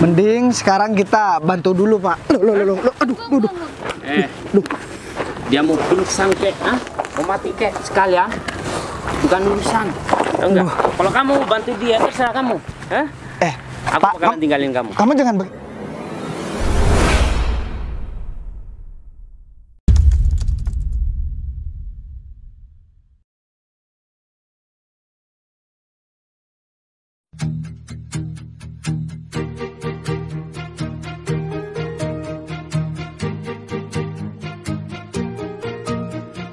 Mending sekarang kita bantu dulu, Pak. Loh. Aduh. Dia mau pingsan kek, mau mati kek sekalian. Bukan urusan. Enggak. Kalau kamu bantu dia terserah kamu. Aku Pak, bakalan tinggalin kamu. Kamu jangan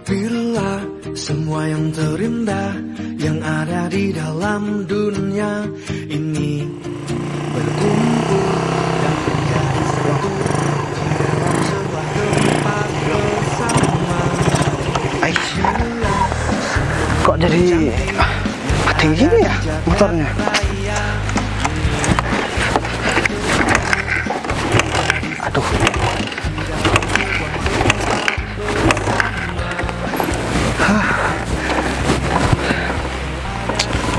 Bila semua yang terindah yang ada di dalam dunia ini berkumpul dan menjadi satu di dalam sebuah tempat bersama. kok jadi mati gini ya motornya? Aduh.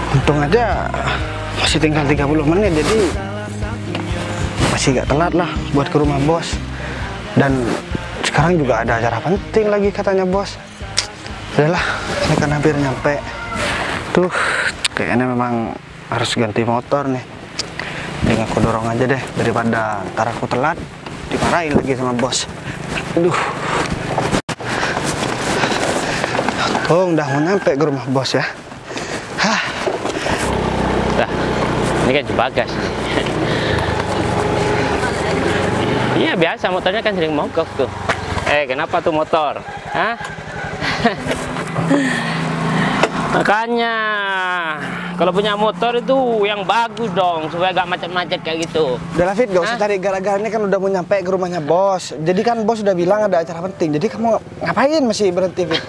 Untung aja masih tinggal 30 menit, jadi masih gak telat lah buat ke rumah bos. Dan sekarang juga ada acara penting lagi katanya bos. Udahlah, ini kan hampir nyampe. Tuh, kayaknya memang harus ganti motor nih. Jadi aku dorong aja deh, daripada ntar aku telat dimarahin lagi sama bos. Aduh. Oh, udah mau nyampe ke rumah bos ya. Ini kan Bagas. Iya biasa, motornya kan sering mogok tuh. Kenapa tuh motor? Makanya kalau punya motor itu yang bagus dong, supaya gak macet-macet kayak gitu. Udah Fit, gak usah cari gara-gara, ini kan udah mau nyampe ke rumahnya bos. Jadi kan bos udah bilang ada acara penting. Jadi kamu ngapain masih berhenti, Fit?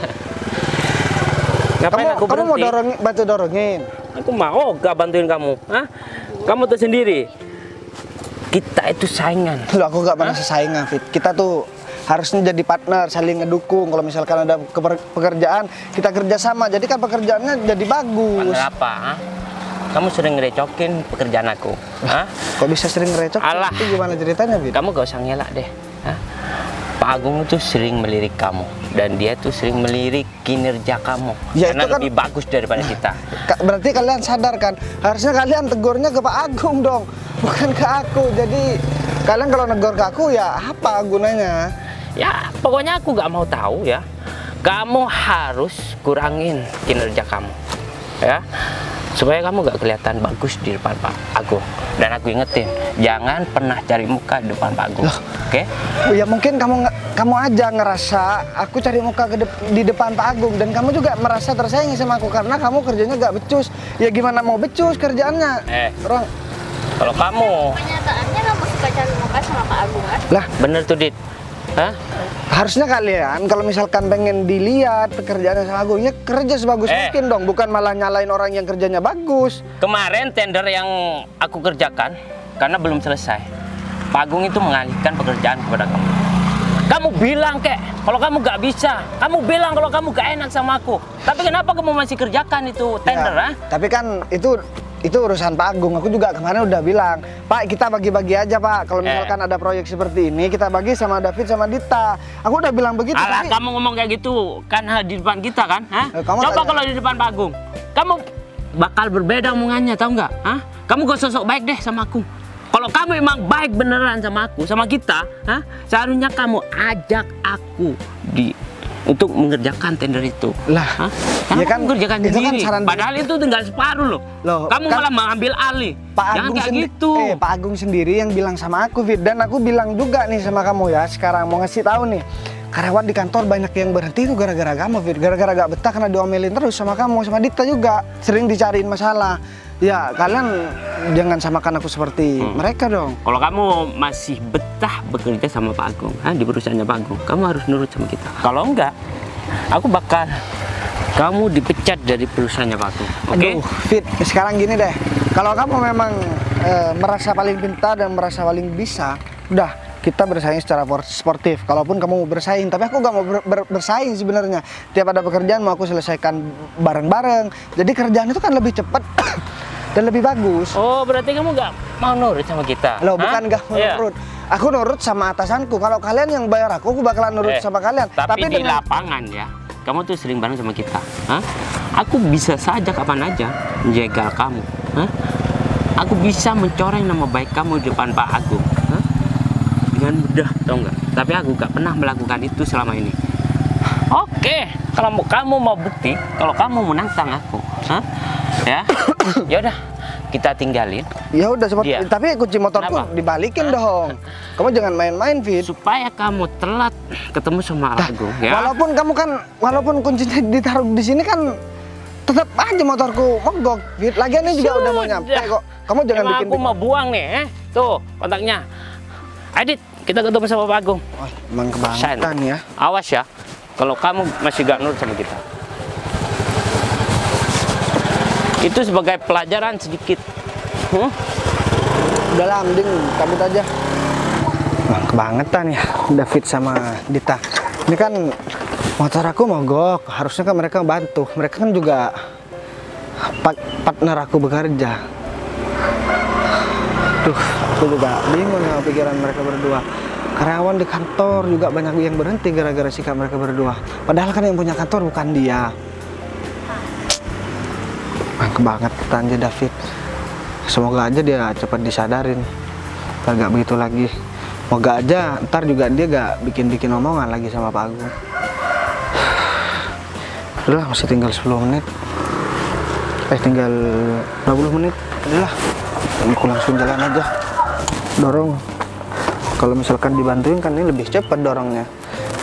Ngapain aku berhenti? Kamu mau bantu dorongin? Aku mau gak bantuin kamu. Kamu tuh sendiri. Kita itu saingan. Loh, aku gak pernah saingan, Fit. Kita tuh harusnya jadi partner, saling ngedukung. Kalau misalkan ada pekerjaan, kita kerjasama. Jadi kan pekerjaannya jadi bagus. Partner apa? Kamu sering ngerecokin pekerjaan aku. Kok bisa sering ngerecok? Alah. Itu gimana ceritanya, Fit? Kamu gak usah ngelak deh. Pak Agung itu sering melirik kamu, dan dia tuh sering melirik kinerja kamu, ya, karena kan lebih bagus daripada kita. Berarti kalian sadar kan, harusnya kalian tegurnya ke Pak Agung dong, bukan ke aku. Jadi kalian kalau negor ke aku ya apa gunanya? Ya pokoknya aku gak mau tahu ya. Kamu harus kurangin kinerja kamu, ya, supaya kamu gak kelihatan bagus di depan Pak Agung. Dan aku ingetin, jangan pernah cari muka di depan Pak Agung. Oke? Ya mungkin kamu aja ngerasa aku cari muka di depan Pak Agung, dan kamu juga merasa tersaingi sama aku karena kamu kerjanya gak becus. Ya gimana mau becus kerjaannya? Orang kalau kamu kenyataannya kamu suka cari muka sama Pak Agung kan? Lah, bener tuh Dit. Harusnya kalian kalau misalkan pengen dilihat pekerjaannya sama Agung, ya kerja sebagus mungkin dong, bukan malah nyalain orang yang kerjanya bagus. Kemarin tender yang aku kerjakan karena belum selesai, Pak Agung itu mengalihkan pekerjaan kepada kamu. Kamu bilang kek, kalau kamu gak bisa, kamu bilang kalau kamu gak enak sama aku. Tapi kenapa kamu masih kerjakan itu tender? Ya, tapi kan itu urusan Pak Agung. Aku juga kemarin udah bilang, Pak, kita bagi-bagi aja Pak. Kalau misalkan ada proyek seperti ini, kita bagi sama David sama Dita. Aku udah bilang begitu. Alah, tapi kamu ngomong kayak gitu kan di depan kita kan? Coba kalau di depan Pak Agung, kamu bakal berbeda omongannya, tahu nggak? Kamu gak sosok baik deh sama aku. Kalau kamu emang baik beneran sama aku, sama kita, seharusnya kamu ajak aku untuk mengerjakan tender itu. Lah, ya kan mengerjakan itu sendiri. kan Padahal itu tinggal separuh loh. Kamu malah mengambil alih. Jangan kayak gitu. Pak Agung sendiri yang bilang sama aku, Fit. Dan aku bilang juga nih sama kamu ya, sekarang mau ngasih tahu nih. Karyawan di kantor banyak yang berhenti itu gara-gara kamu, Fit. Gara-gara gak betah karena diomelin terus sama kamu, sama Dita juga. Sering dicariin masalah. Ya, kalian jangan samakan aku seperti mereka dong. Kalau kamu masih betah bekerja sama Pak Agung, di perusahaannya Pak Agung, kamu harus nurut sama kita. Kalau enggak, aku bakal kamu dipecat dari perusahaannya Pak Agung. Oke? Fit, sekarang gini deh. Kalau kamu memang merasa paling pintar dan merasa paling bisa, udah kita bersaing secara sportif. Kalaupun kamu mau bersaing, tapi aku gak mau bersaing sebenarnya. Tiap ada pekerjaan mau aku selesaikan bareng-bareng. Jadi kerjaan itu kan lebih cepat dan lebih bagus. Oh, berarti kamu nggak mau nurut sama kita? Loh, bukan nggak mau Iya. nurut. Aku nurut sama atasanku. Kalau kalian yang bayar aku bakalan nurut sama kalian. Tapi di lapangan ya, kamu tuh sering bareng sama kita. Hah? Aku bisa saja kapan aja menjegal kamu. Hah? Aku bisa mencoreng nama baik kamu di depan Pak Agung. Hah? Dengan mudah, tau nggak? Tapi aku nggak pernah melakukan itu selama ini. Oke, kalau kamu mau bukti, kalau kamu menantang aku, hah? Ya, ya udah, kita tinggalin. Ya udah seperti, Iya. tapi kunci motorku Kenapa? dibalikin dong. Kamu jangan main-main, Fit. Supaya kamu telat ketemu sama Agung, ya. Walaupun kuncinya ditaruh di sini kan tetap aja motorku mogok, Fit. Lagian ini juga udah mau nyampe kok. Kamu jangan Emang bikin aku mau buang nih, tuh kontaknya. Adit, kita ketemu sama Pak Agung. Oh, emang kebangetan ya. Awas ya, kalau kamu masih gak nurut sama kita. Itu sebagai pelajaran sedikit. Udahlah, mending cabut aja. Emang kebangetan ya, David sama Dita. Ini kan motor aku mogok, harusnya kan mereka bantu. Mereka kan juga partner aku bekerja. Duh, aku juga bingung ya pikiran mereka berdua. Karyawan di kantor juga banyak yang berhenti gara-gara sikap mereka berdua. Padahal kan yang punya kantor bukan dia. Kebangetan aja David. Semoga aja dia cepat disadarin, biar gak begitu lagi. Moga aja ntar juga dia gak bikin-bikin omongan lagi sama Pak Agung. Udah masih tinggal 10 menit. Tinggal 20 menit. Udah, aku langsung jalan aja. Dorong. Kalau misalkan dibantuin kan ini lebih cepat dorongnya.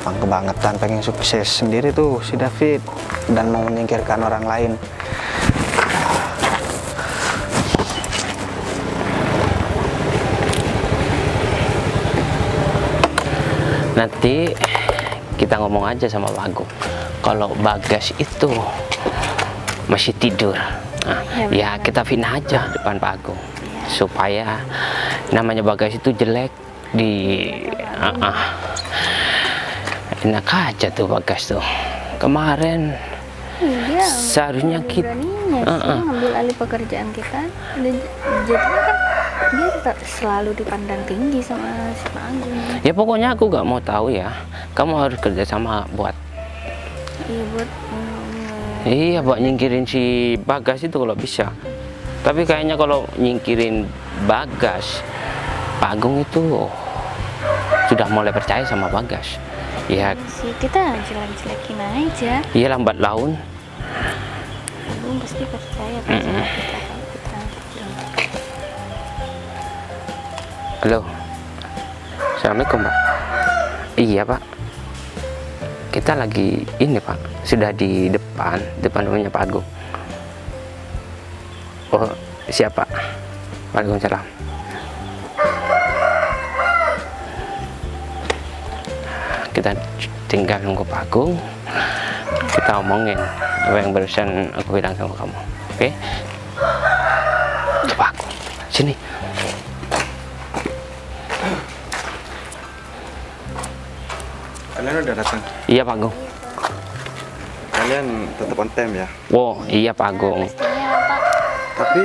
Emang kebangetan, pengen sukses sendiri tuh si David dan mau menyingkirkan orang lain. Nanti kita ngomong aja sama Pak Agung. Kalau Bagas itu masih tidur, nah, ya kita fitnah aja depan Pak Agung. Supaya namanya Bagas itu jelek di enak aja tuh Bagas tuh. Kemarin Iya, seharusnya kita ngambil alih pekerjaan kita. Jadinya kan dia selalu dipandang tinggi sama si Pak Agung. ya pokoknya aku gak mau tahu ya. Kamu harus kerja sama buat buat nyingkirin si Bagas itu kalau bisa. Tapi kayaknya kalau nyingkirin Bagas, Pak Agung itu sudah mulai percaya sama Bagas. Ya sih, kita jelek-jelekin aja. iya, lambat laun. Agung pasti percaya kan sama kita kalau kita bilang. Halo, Assalamualaikum Pak. Iya Pak, kita lagi ini Pak, sudah di depan rumahnya Pak Agung. Oh siapa? Waalaikumsalam. Kita tinggal nunggu Pak Agung, kita omongin apa yang barusan aku bilang sama kamu. Oke? Pak Agung, sini. Kalian udah datang? Iya Pak Agung. Kalian tetap on time ya? Oh iya Pak Agung. Pastinya Pak. Tapi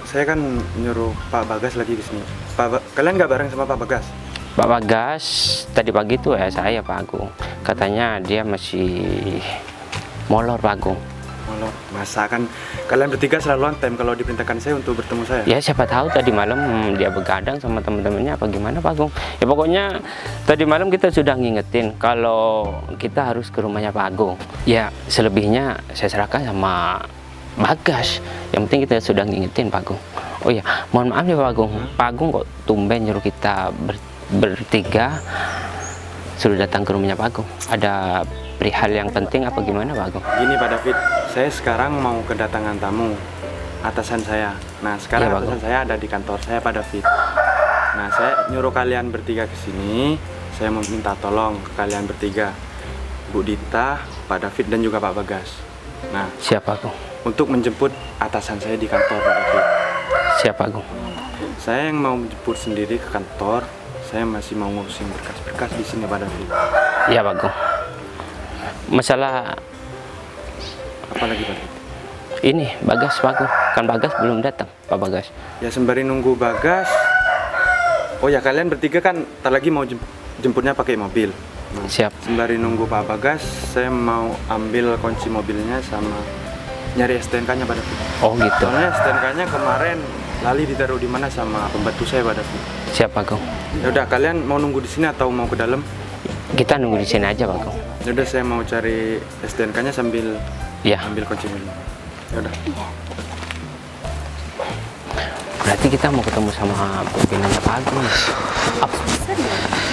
saya kan nyuruh Pak Bagas lagi di sini. Kalian nggak bareng sama Pak Bagas? Pak Bagas tadi pagi tuh ya saya Pak Agung. Katanya dia masih molor Pak Agung. Malah masa kan kalian bertiga selalu on time kalau diperintahkan saya untuk bertemu saya. Ya siapa tahu tadi malam dia begadang sama teman-temannya apa gimana Pak Agung. Ya pokoknya tadi malam kita sudah ngingetin kalau kita harus ke rumahnya Pak Agung. Ya selebihnya saya serahkan sama Bagas. Yang penting kita sudah ngingetin Pak Agung. Oh ya, mohon maaf ya Pak Agung. Pak Agung kok tumben nyuruh kita bertiga suruh datang ke rumahnya Pak Agung. Ada perihal yang penting apa gimana Pak Agung? Gini Pak David, saya sekarang mau kedatangan tamu atasan saya. Nah sekarang Iya, atasan saya ada di kantor saya Pak David. Nah saya nyuruh kalian bertiga ke sini. Saya mau minta tolong ke kalian bertiga, Bu Dita, Pak David dan juga Pak Bagas. Nah Siapa Agung? untuk menjemput atasan saya di kantor Pak David. Siapa Agung? Saya yang mau menjemput sendiri ke kantor. Saya masih mau ngurusin berkas-berkas di sini Pak David. Iya Pak Agung. Masalah Apa lagi Pak David? Ini Bagas Pak Agung. Kan Bagas belum datang, Pak Bagas. Ya sembari nunggu Bagas. Oh ya, kalian bertiga kan ntar lagi mau jemputnya pakai mobil. Nah, Siap. sembari nunggu Pak Bagas, saya mau ambil kunci mobilnya sama nyari STNK-nya Pak David. Oh gitu. Soalnya STNK-nya kemarin lali ditaruh di mana sama pembantu saya Pak David. Siap Pak Agung. Ya udah, kalian mau nunggu di sini atau mau ke dalam? Kita nunggu di sini aja Pak Agung. Ya udah, saya mau cari STNK-nya sambil Ya. ambil kunci mobil. Ya udah. Berarti kita mau ketemu sama pimpinannya Pak Agung.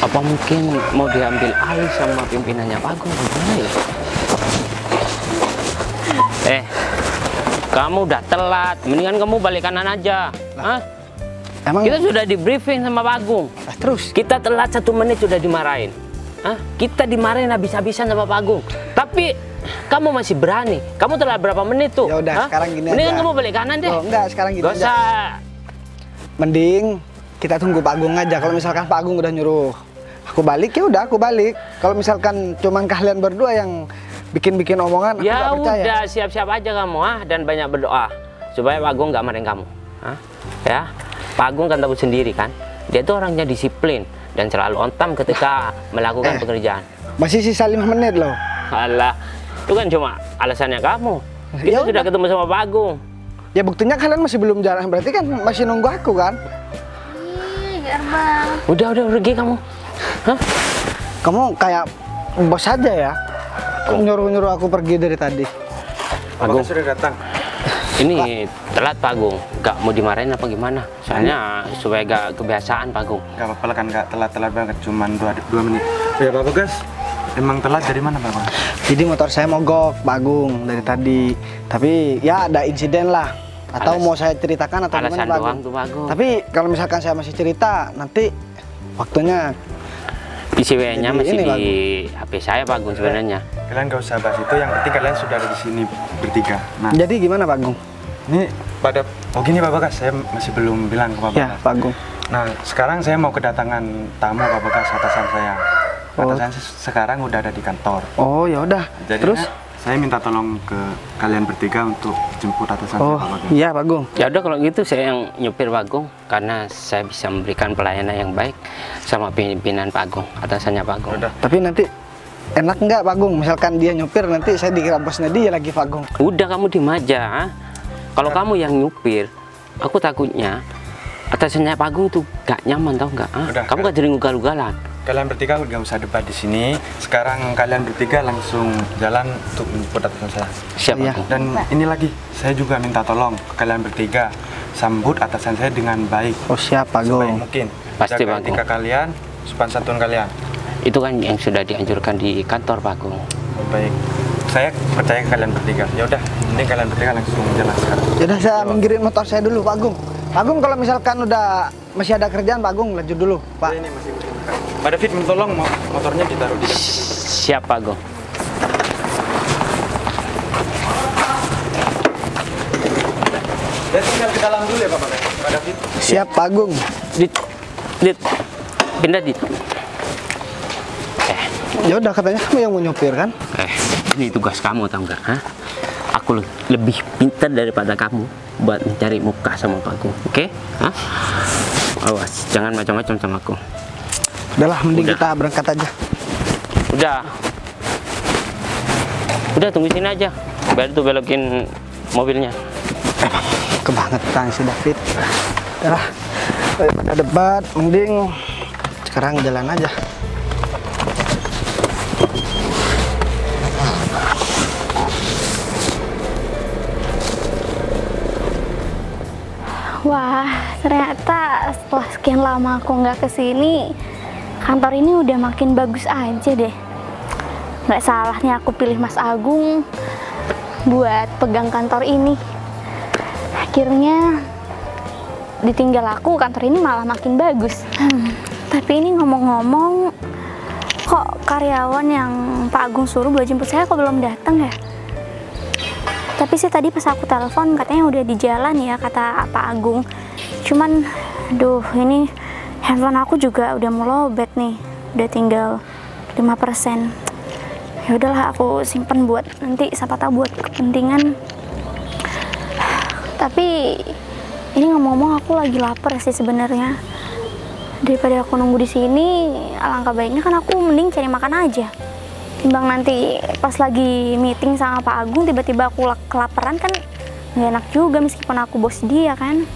Apa mungkin mau diambil alih sama pimpinannya Pak Agung? Gimana ya? Kamu udah telat. Mendingan kamu balik kanan aja. Hah? Emang Kita sudah di briefing sama Pak Agung. terus Kita telat 1 menit sudah dimarahin. Hah? Kita dimarahin habis-habisan sama Pak Agung. Tapi kamu masih berani. Kamu telat berapa menit tuh? Ya udah, Hah? sekarang gini Mendingan aja. kamu balik kanan deh. Oh, enggak, sekarang gini Gak aja. usah. Mending kita tunggu Pak Agung aja. Kalau misalkan Pak Agung udah nyuruh aku balik, ya udah aku balik. Kalau misalkan cuman kalian berdua yang bikin-bikin omongan, aku Ya nggak percaya. udah, siap-siap aja kamu dan banyak berdoa supaya Pak Agung nggak marahin kamu. Ya, Pak Agung kan tahu sendiri kan, dia tuh orangnya disiplin dan selalu on time ketika melakukan pekerjaan. Masih sisa 5 menit loh. Alah, itu kan cuma alasannya kamu. Ya Kita sudah udah. ketemu sama Pak Agung. Ya buktinya kalian masih belum jalan, berarti kan masih nunggu aku kan? Ih, Gerbang. Udah pergi kamu. Hah? Kamu kayak bos aja ya. Nyuruh-nyuruh aku pergi dari tadi. Pak Agung. Bagas sudah datang. Ini telat Pak Agung. Gak mau dimarahin apa gimana? Soalnya supaya gak kebiasaan Pak Agung. Gak apa-apa lah kan, gak telat-telat banget, cuman 2 menit. Ya Pak Bagas, emang telat dari mana Pak Bagas? Jadi motor saya mogok, Pak Agung, dari tadi. Tapi ya ada insiden lah. Atau mau saya ceritakan atau Alasan gimana Pak doang Agung? tuh Pak Agung. Tapi kalau misalkan saya masih cerita, nanti waktunya Isi WA-nya Jadi masih ini, di Pak HP saya Pak Agung sebenarnya. Kalian gak usah bahas itu, yang penting kalian sudah ada di sini bertiga. Nah, jadi gimana Pak Agung? ini pada gini Pak Bagas, saya masih belum bilang ke Pak Ya, Bagas. Pak Agung. Nah, sekarang saya mau kedatangan tamu Pak Bagas, atasan saya. Oh. Atasan sekarang udah ada di kantor. Oh, ya udah. Jadi Terus? saya minta tolong ke kalian bertiga untuk jemput atasan Oh, saya Pak Bagas. iya Pak Agung. Ya udah kalau gitu saya yang nyupir Pak Agung karena saya bisa memberikan pelayanan yang baik sama pimpinan Pak Agung, atasannya Pak Agung. Udah. Tapi nanti enak nggak Pak Agung? Misalkan dia nyupir, nanti saya dikira bosnya dia lagi Pak Agung. Udah kamu diem aja. Ha? Kalau kamu yang nyupir, aku takutnya atasannya Pak Agung tuh gak nyaman tau nggak? Ha? Udah, Kamu udah. gak jadi ugal-ugalan. Kalian bertiga nggak usah debat di sini. Sekarang kalian bertiga langsung jalan untuk menjemput atasan saya. Siap Iya. Pak Agung. Dan ini lagi, saya juga minta tolong ke kalian bertiga, sambut atasan saya dengan baik. Oh siap Pak Sebaik Agung. mungkin. Pasti, Jaga Pak etika kalian, sopan santun kalian. Itu kan yang sudah dianjurkan di kantor Pak Agung. Baik. Saya percaya ke kalian bertiga. Ya udah, ini kalian bertiga langsung jalan sekarang. Yaudah saya minggirin motor saya dulu Pak Agung. Pak Agung kalau misalkan udah masih ada kerjaan Pak Agung lanjut dulu Pak. Ini masih buka. Pak David, tolong motornya ditaruh di depan. Siap Pak Agung. Ya tinggal ke dalam dulu ya Pak David. Siap Pak Agung. Dit, pindah dit. Ya udah katanya kamu yang mau nyupir kan? Ini tugas kamu tau nggak? Hah? Aku lebih pintar daripada kamu buat mencari muka sama Pak Agung, oke? Hah? Awas, jangan macam-macam sama aku. Udahlah mending Udah. kita berangkat aja. Udah tunggu sini aja. Biar tuh belokin mobilnya. Kebangetan si David. Udahlah. Ada debat, mending sekarang jalan aja. Wah, ternyata setelah sekian lama aku nggak kesini, kantor ini udah makin bagus aja deh. Nggak salah nih aku pilih Mas Agung buat pegang kantor ini. Akhirnya ditinggal aku, kantor ini malah makin bagus. Tapi ini ngomong-ngomong, kok karyawan yang Pak Agung suruh buat jemput saya kok belum datang ya? Tapi sih tadi pas aku telepon katanya udah di jalan ya, kata Pak Agung. Cuman, duh ini handphone aku juga udah mau lowbat nih, udah tinggal 5%. Ya udahlah aku simpen buat nanti, siapa tahu buat kepentingan Tapi ini ngomong-ngomong aku lagi lapar sih sebenarnya. Daripada aku nunggu di sini, alangkah baiknya kan aku mending cari makan aja. Timbang nanti pas lagi meeting sama Pak Agung tiba-tiba aku kelaparan kan nggak enak juga meskipun aku bos dia kan.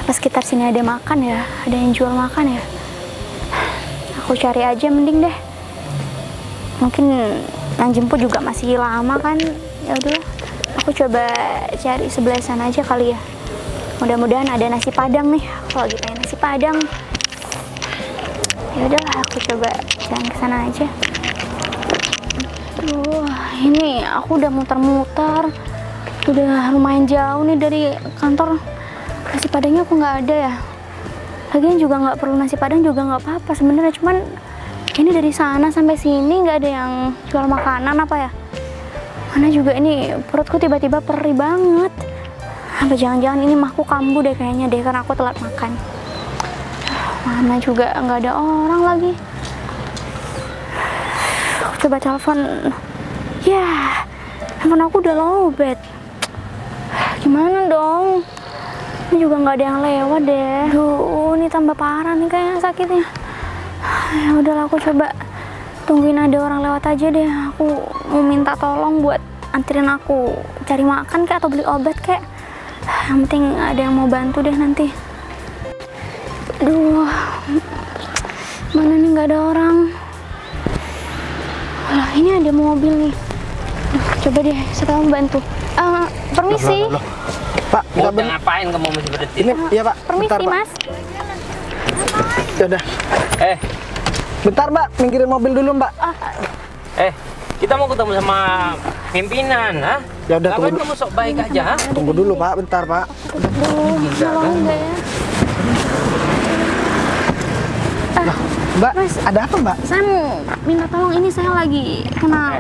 Apa sekitar sini ada makan ya, ada yang jual makan ya. Aku cari aja mending deh. Mungkin yang jemput juga masih lama kan. Ya udah, aku coba cari sebelah sana aja kali ya. Mudah-mudahan ada nasi padang nih. Aku lagi pengen nasi padang. Ya udahlah, aku coba jalan ke sana aja. Ini aku udah muter-muter. Udah lumayan jauh nih dari kantor. Nasi padangnya aku nggak ada ya. Lagian juga nggak perlu nasi padang juga nggak apa-apa sebenarnya. Cuman ini dari sana sampai sini nggak ada yang jual makanan apa ya. Mana juga ini perutku tiba-tiba perih banget. Apa jangan-jangan ini mahku kambuh deh kayaknya deh karena aku telat makan. Mana juga nggak ada orang lagi. Aku coba telepon. Ya, handphone aku udah lowbat. Gimana dong? Ini juga nggak ada yang lewat deh. Duh, ini tambah parah nih kayaknya sakitnya. Ya udahlah, aku coba tungguin ada orang lewat aja deh. Aku mau minta tolong buat anterin aku cari makan kek atau beli obat kek. Yang penting ada yang mau bantu deh nanti. Aduh, mana nih nggak ada orang. Lah, ini ada mobil nih. Coba deh, saya mau bantu. Permisi. Loh. Pak, Mau ngapain kamu masih berhenti? ini ya Pak. Permisi, Bentar, Pak. Mas. Ya udah. Bentar Mbak, minggirin mobil dulu Mbak. Kita mau ketemu sama pimpinan, ha? Ya udah, Ngapain tunggu kamu sok baik aja, ha? Tunggu dulu Pak, bentar Pak. Aduh, nolong enggak ya? Mbak, Mas. ada apa Mbak? Saya mau minta tolong, ini saya lagi kena.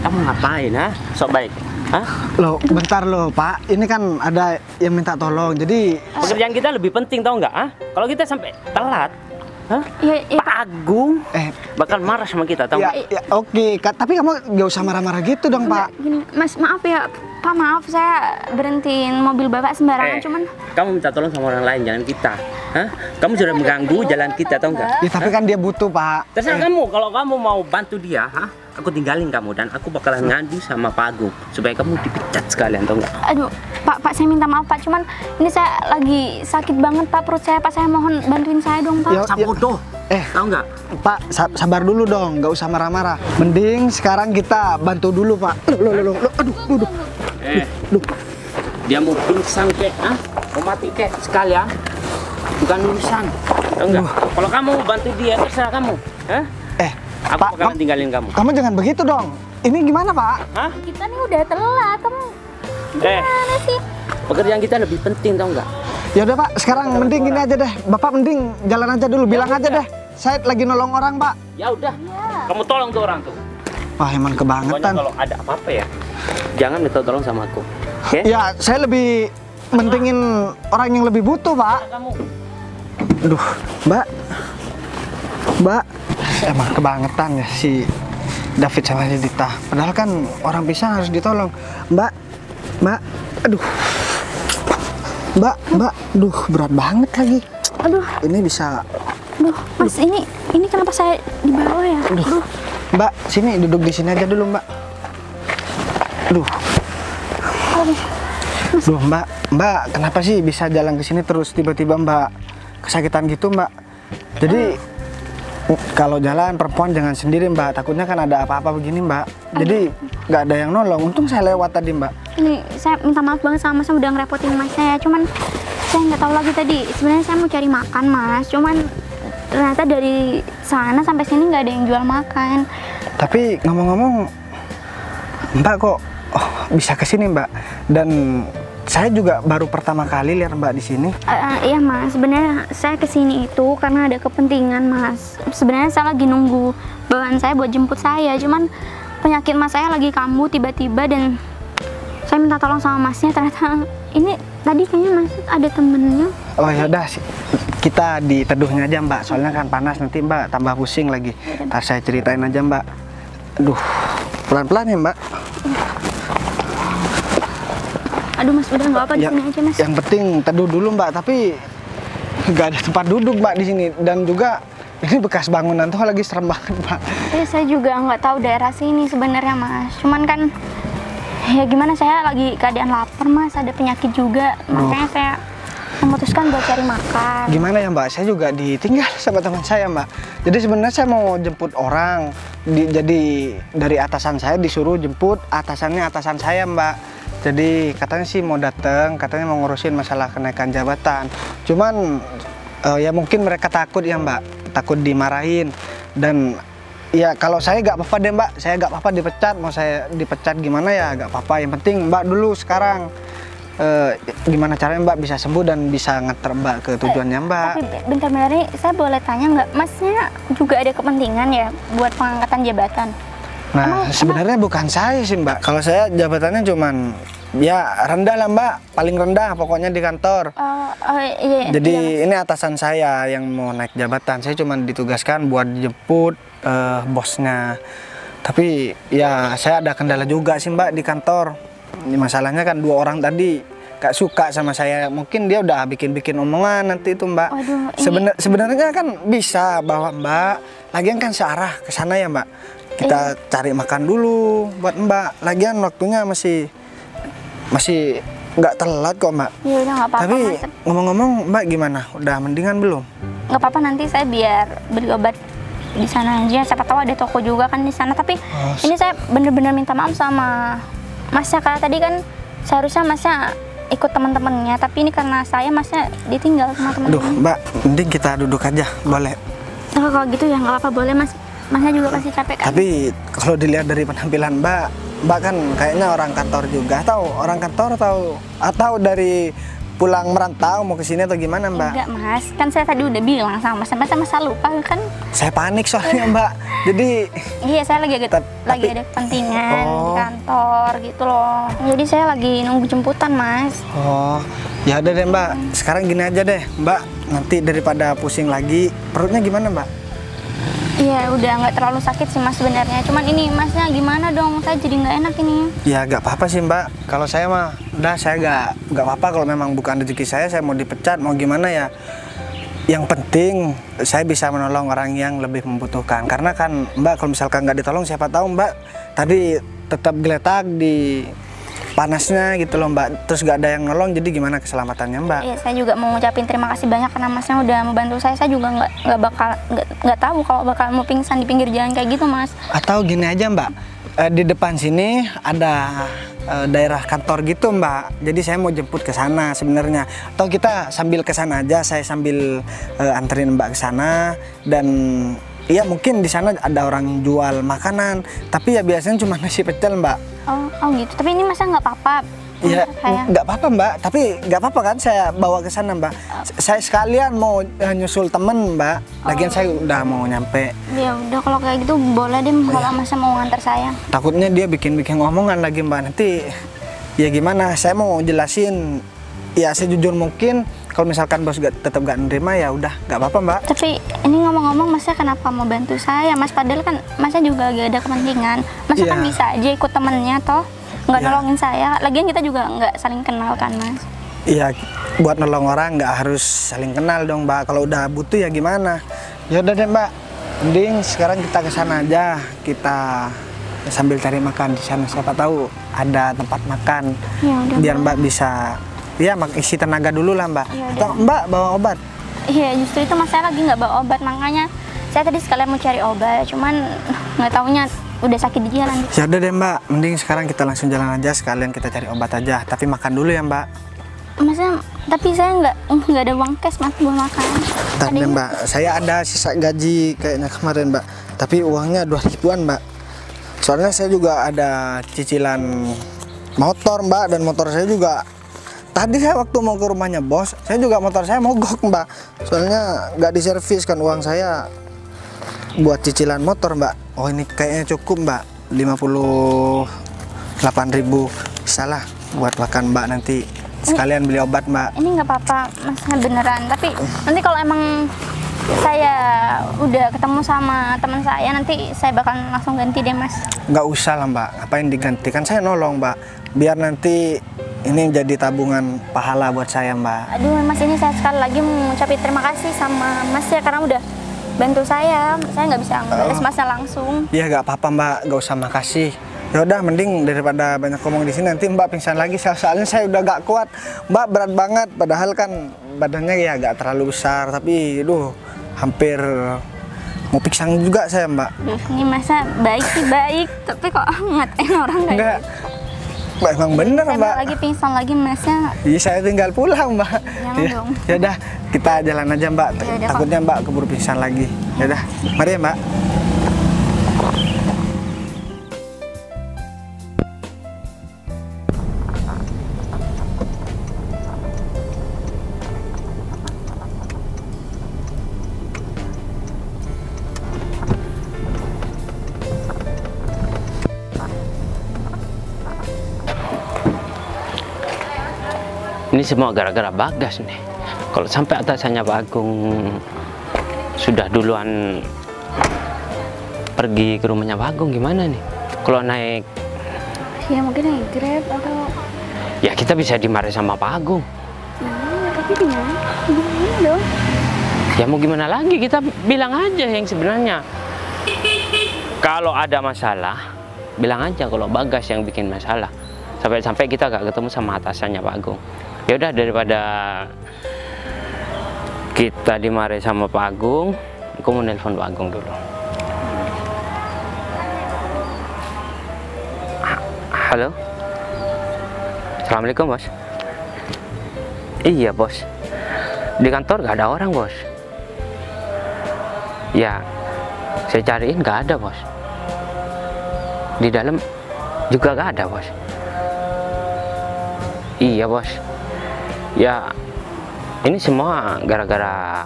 Kamu ngapain, ha? Sok baik, ha? Loh, bentar loh Pak. Ini kan ada yang minta tolong. Jadi Pekerjaan kita lebih penting, tau nggak, ha? Kalau kita sampai telat, ha? Ya, Pak Agung eh bakal marah sama kita, tau ya, nggak? ya oke, tapi kamu gak usah marah-marah gitu dong Pak. Gini, Mas, maaf ya. Pak, maaf saya berhentiin mobil Bapak sembarangan, cuman Kamu minta tolong sama orang lain, jangan kita. Hah? Kamu sudah mengganggu jalan kita, tau nggak? Ya tapi kan dia butuh Pak. Terserah kamu, kalau kamu mau bantu dia, ha? Aku tinggalin kamu dan aku bakalan ngadu sama Pak Agung supaya kamu dipecat sekalian, tau nggak? aduh, Pak, saya minta maaf Pak, cuman ini saya lagi sakit banget Pak, perut saya Pak, saya mohon bantuin saya dong Pak. Ya, Bodoh, tahu nggak? Pak, sabar dulu dong, nggak usah marah-marah. Mending sekarang kita bantu dulu Pak. Loh, aduh. Dia mau pingsan kek, ah? Mau mati kek sekalian? Bukan urusan, tahu nggak? Kalau kamu bantu dia, terserah kamu, ha? Aku Pak, bakalan tinggalin kamu. Kamu jangan begitu dong. Ini gimana Pak? Hah? Kita nih udah telat, kamu gimana sih? Pekerjaan kita lebih penting, tau nggak? Ya udah Pak, sekarang mending gini aja deh. Bapak mending jalan aja dulu, bilang aja deh. Saya lagi nolong orang Pak. Ya udah, kamu tolong tuh orang tuh. Wah emang Pokoknya kebangetan. kalau ada apa-apa ya, jangan minta tolong sama aku. Oke? Ya saya lebih mentingin orang yang lebih butuh Pak. Kamu. Aduh, Mbak, emang kebangetan ya si David sama si Dita. Padahal kan orang pisang harus ditolong. Mbak, aduh, Mbak, aduh berat banget lagi. Aduh, Ini bisa, Mas, ini kenapa saya di bawah ya? aduh, Mbak, sini duduk di sini aja dulu Mbak. Aduh, Mbak, kenapa sih bisa jalan ke sini terus tiba-tiba Mbak kesakitan gitu Mbak? Jadi kalau jalan perempuan jangan sendiri Mbak, takutnya kan ada apa-apa begini Mbak. Jadi nggak ada yang nolong. Untung saya lewat tadi Mbak. Ini saya minta maaf banget sama Mas udah ngerepotin Mas saya. Cuman saya nggak tahu lagi tadi. Sebenarnya saya mau cari makan Mas. Cuman ternyata dari sana sampai sini nggak ada yang jual makan. Tapi ngomong-ngomong, Mbak kok bisa ke sini Mbak? Dan saya juga baru pertama kali lihat Mbak di sini. Iya Mas, sebenarnya saya kesini itu karena ada kepentingan Mas. Sebenarnya saya lagi nunggu bawaan saya buat jemput saya. Cuman penyakit Mas saya lagi kambuh tiba-tiba dan saya minta tolong sama Masnya. Ternyata ini tadi kayaknya Mas ada temennya. Oh ya udah, kita di teduhnya aja Mbak. Soalnya kan panas nanti Mbak tambah pusing lagi. Ntar saya ceritain aja Mbak. Aduh, pelan-pelan ya Mbak. Aduh Mas, udah nggak apa di sini aja Mas. Yang penting teduh dulu Mbak, tapi nggak ada tempat duduk Mbak di sini, dan juga ini bekas bangunan tuh lagi serem banget Mbak. Saya juga nggak tahu daerah sini sebenarnya Mas. Cuman kan ya gimana, saya lagi keadaan lapar Mas, ada penyakit juga, makanya saya memutuskan buat cari makan. Gimana ya Mbak, saya juga ditinggal sama teman saya Mbak. Jadi sebenarnya saya mau jemput orang, jadi dari atasan saya disuruh jemput atasan saya Mbak. Jadi katanya sih mau datang, katanya mau ngurusin masalah kenaikan jabatan. Cuman ya mungkin mereka takut ya Mbak, takut dimarahin. Dan ya kalau saya nggak apa-apa deh Mbak, saya nggak apa-apa dipecat, mau saya dipecat gimana ya nggak apa-apa. Yang penting Mbak dulu sekarang gimana caranya Mbak bisa sembuh dan bisa nganter Mbak ke tujuannya Mbak. Tapi bentar-bentar nih, saya boleh tanya nggak, Masnya juga ada kepentingan ya buat pengangkatan jabatan? Nah sebenarnya bukan saya sih Mbak, kalau saya jabatannya cuman ya rendah lah Mbak, paling rendah pokoknya di kantor. Iya, jadi iya, ini atasan saya yang mau naik jabatan, saya cuma ditugaskan buat jemput bosnya. Tapi ya saya ada kendala juga sih Mbak di kantor. Ini masalahnya kan 2 orang tadi gak suka sama saya, mungkin dia udah bikin omongan nanti itu Mbak. Sebenarnya kan bisa bawa Mbak, lagian kan searah ke sana ya Mbak. Kita cari makan dulu buat Mbak, lagian waktunya masih nggak telat kok Mbak. Ya udah nggak apa-apa. Tapi ngomong-ngomong Mbak gimana? Udah mendingan belum? Nggak apa-apa, nanti saya biar beli obat di sana aja. Siapa tahu ada toko juga kan di sana. Tapi ini saya bener-bener minta maaf sama Masnya, karena tadi kan seharusnya Masnya ikut teman-temannya. Tapi ini karena saya Masnya ditinggal sama teman-teman. Duh Mbak, mending kita duduk aja, boleh? Oh, kalau gitu ya nggak apa-apa, boleh Mas. Masnya juga pasti capek kan? Tapi kalau dilihat dari penampilan Mbak kan kayaknya orang kantor juga, atau orang kantor atau dari pulang merantau mau ke sini atau gimana Mbak? Enggak Mas, kan saya tadi udah bilang sama Mas, sampai masa lupa kan? Saya panik soalnya Mbak, jadi iya saya lagi ada kepentingan di kantor gitu loh. Jadi saya lagi nunggu jemputan Mas. Oh, ya udah deh Mbak, sekarang gini aja deh Mbak, nanti daripada pusing lagi, perutnya gimana Mbak? Iya udah nggak terlalu sakit sih Mas sebenarnya, cuman ini Masnya gimana dong, saya jadi nggak enak ini. Ya nggak apa-apa sih Mbak, kalau saya mah udah saya nggak apa-apa, kalau memang bukan rezeki saya mau dipecat mau gimana ya. Yang penting saya bisa menolong orang yang lebih membutuhkan, karena kan Mbak kalau misalkan nggak ditolong siapa tahu Mbak tadi tetap geletak di panasnya gitu loh Mbak, terus gak ada yang nolong, jadi gimana keselamatannya Mbak? Iya, saya juga mau ngucapin terima kasih banyak karena Masnya udah membantu saya. Saya juga nggak tahu kalau bakal mau pingsan di pinggir jalan kayak gitu Mas. Atau gini aja Mbak, di depan sini ada daerah kantor gitu Mbak, jadi saya mau jemput ke sana sebenarnya. Atau kita sambil ke sana aja, saya sambil anterin Mbak ke sana, dan iya mungkin di sana ada orang jual makanan, tapi ya biasanya cuma nasi pecel Mbak. Oh gitu. Tapi ini Masa nggak apa-apa? Ya nggak apa-apa Mbak, tapi nggak apa-apa kan saya bawa ke sana Mbak. Saya sekalian mau nyusul temen Mbak. Lagian saya udah mau nyampe. Ya udah kalau kayak gitu boleh deh kalau Masa mau nganter saya. Takutnya dia bikin omongan lagi Mbak, nanti ya gimana? Saya mau jelasin ya sejujur mungkin. Kalau misalkan bos tetap gak nerima ya udah nggak apa-apa Mbak. Tapi ini ngomong-ngomong Masnya kenapa mau bantu saya Mas? Padahal kan Masnya juga lagi ada kepentingan. Mas kan bisa aja ikut temennya toh, nggak nolongin saya. Lagian kita juga nggak saling kenal kan Mas? Iya, buat nolong orang nggak harus saling kenal dong Mbak. Kalau udah butuh ya gimana? Ya udah deh Mbak, mending sekarang kita ke sana aja, kita sambil cari makan di sana. Siapa tahu ada tempat makan. Ya udah, biar Mbak bisa ya isi tenaga dulu lah Mbak. Ya atau Mbak bawa obat? Iya justru itu Mas, saya lagi nggak bawa obat, makanya saya tadi sekalian mau cari obat, cuman nggak taunya udah sakit di jalan. Ya udah deh Mbak, mending sekarang kita langsung jalan aja, sekalian kita cari obat aja. Tapi makan dulu ya Mbak. Masa? Tapi saya nggak ada uang cash Mas buat makan. Ntar deh Mbak, saya ada sisa gaji kayaknya kemarin Mbak, tapi uangnya 2.000-an Mbak. Soalnya saya juga ada cicilan motor Mbak, dan motor saya juga tadi saya waktu mau ke rumahnya bos, saya juga motor saya mogok Mbak. Soalnya nggak diservis kan, uang saya buat cicilan motor Mbak. Oh ini kayaknya cukup Mbak, 58.000 bisa lah buat makan Mbak, nanti sekalian beli obat Mbak. Ini nggak apa-apa Mas, beneran. Tapi nanti kalau emang saya udah ketemu sama teman saya, nanti saya bakal langsung ganti deh Mas. Nggak usah lah Mbak, ngapain diganti, kan saya nolong Mbak. Biar nanti ini jadi tabungan pahala buat saya, Mbak. Aduh Mas, ini saya sekali lagi mengucapkan terima kasih sama Mas ya karena udah bantu saya. Saya nggak bisa ngebales Masnya langsung. Iya nggak apa-apa Mbak, nggak usah makasih. Ya udah, mending daripada banyak ngomong di sini nanti Mbak pingsan lagi. Soalnya saya udah gak kuat, Mbak berat banget. Padahal kan badannya ya gak terlalu besar, tapi hampir mau pingsan juga saya, Mbak. Duh, ini Masa baik sih baik, tapi kok ngatain orang kayak Enggak, gitu. Mbak emang bener Saya Mbak. lagi pingsan lagi Masnya. Iya saya tinggal pulang Mbak. Jangan dong. Ya udah kita jalan aja Mbak. Yaudah, Takutnya Mbak keburu pingsan lagi. Ya udah, mari ya Mbak. Ini semua gara-gara Bagas nih. Kalau sampai atasannya Pak Agung sudah duluan pergi ke rumahnya Pak Agung, gimana nih? Kalau naik, Ya mungkin naik Grab atau... ya kita bisa dimarahin sama Pak Agung. Tapi gimana? Gimana dong? Ya mau gimana lagi, kita bilang aja yang sebenarnya. Kalau ada masalah, bilang aja kalau Bagas yang bikin masalah. Sampai-sampai kita gak ketemu sama atasannya Pak Agung. Ya udah, daripada kita dimarahin sama Pak Agung, aku mau nelpon Pak Agung dulu. Halo, Assalamualaikum bos. Iya bos, di kantor gak ada orang bos. Ya, saya cariin gak ada bos. Di dalam juga gak ada bos. Iya bos. Ya, ini semua gara-gara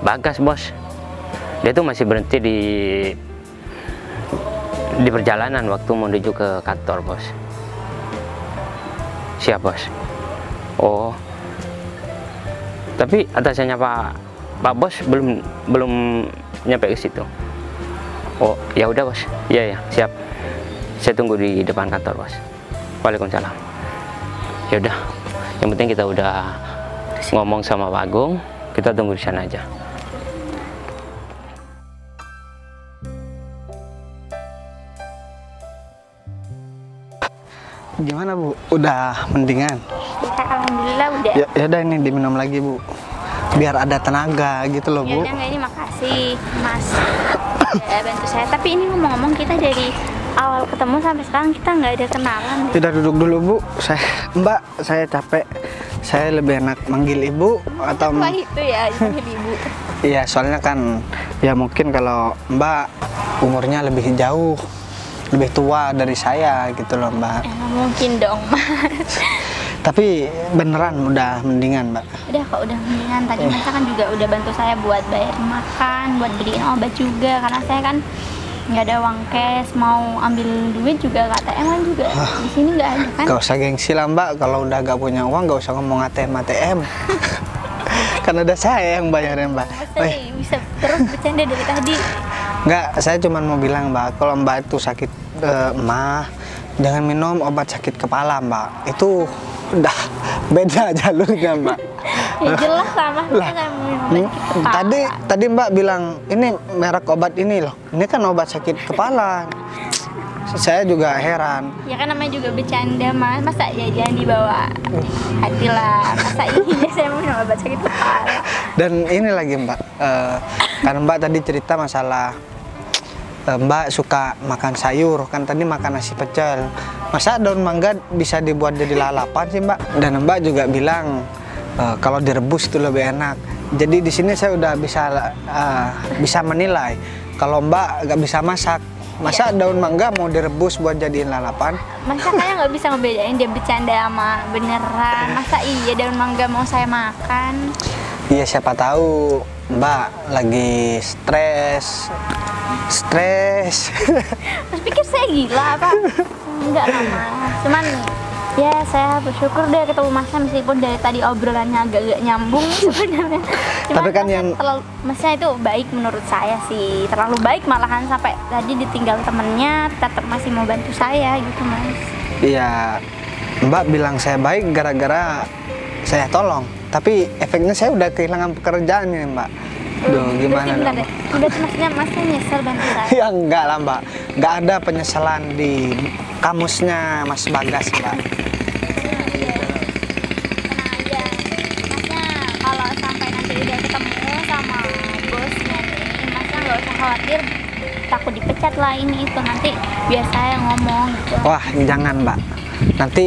Bagas bos. Dia tuh masih berhenti di perjalanan waktu menuju ke kantor bos. Siap bos. Oh, tapi atasannya Pak Bos belum nyampe ke situ. Oh, ya udah bos. Iya ya, siap. Saya tunggu di depan kantor bos. Waalaikumsalam. Ya udah, yang penting kita udah ngomong sama Pak Agung, kita tunggu di sana aja. Gimana Bu? Udah mendingan? Ya alhamdulillah udah. Ya udah, ini diminum lagi Bu, biar ada tenaga gitu loh Ya Bu. udah, ini makasih Mas udah bantu saya. Tapi ini ngomong-ngomong, kita dari awal ketemu sampai sekarang kita nggak ada kenalan. Kita duduk dulu Bu. Mbak, saya capek. Saya lebih enak manggil Ibu atau... Wah itu ya, itu lebih Ibu. Iya, soalnya kan ya mungkin kalau Mbak umurnya lebih jauh, lebih tua dari saya gitu loh Mbak. Ya, mungkin dong Mas. Tapi beneran udah mendingan Mbak. Udah kok, udah mendingan. Tadi Mas kan juga udah bantu saya buat bayar makan, buat beliin obat juga. Karena saya kan nggak ada uang cash, mau ambil duit juga ke ATM kan juga di sini nggak ada kan. Gak usah gengsi lah Mbak, kalau udah gak punya uang gak usah ngomong ATM. Kan ada saya yang bayarin Mbak. Saya bisa terus bercanda dari tadi. Enggak, saya cuma mau bilang Mbak, kalau Mbak itu sakit emah, jangan minum obat sakit kepala Mbak. Itu udah beda jalurnya Mbak. Ya jelas sama saya minum obat sakit kepala. Tadi Mbak bilang ini merek obat ini loh. Ini kan obat sakit kepala. Saya juga heran. Ya kan namanya juga bercanda Mas, masa ya jangan dibawa hati lah. Masa iya saya minum obat sakit kepala. Dan ini lagi Mbak, karena Mbak tadi cerita masalah Mbak suka makan sayur, kan tadi makan nasi pecel. Masa daun mangga bisa dibuat jadi lalapan sih Mbak? Dan Mbak juga bilang kalau direbus itu lebih enak. Jadi di sini saya udah bisa menilai kalau Mbak nggak bisa masak. Masa daun mangga mau direbus buat jadiin lalapan? Masa kayak nggak bisa ngebedain dia bercanda sama beneran. Masa iya daun mangga mau saya makan? Iya, siapa tahu Mbak lagi stres. Mas pikir saya gila apa? Enggak lah Mas. Cuman ya saya bersyukur deh ketemu Masnya meskipun dari tadi obrolannya agak-agak nyambung sebenarnya. Tapi kan yang Masnya itu baik menurut saya sih, terlalu baik malahan sampai tadi ditinggal temennya tetap masih mau bantu saya gitu Mas. Iya, Mbak bilang saya baik gara-gara saya tolong, tapi efeknya saya udah kehilangan pekerjaan nih Mbak. Duh, gimana Berarti dong? bentar deh. Berarti masnya nyesel bantu saya. Ya enggak lah Mbak, enggak ada penyesalan di kamusnya Mas Bagas Mbak. Tenang aja. Masnya kalau sampai nanti udah ketemu sama bosnya nih, masnya nggak usah khawatir takut dipecat lah ini itu, nanti biar saya ngomong gitu. Wah jangan Mbak, nanti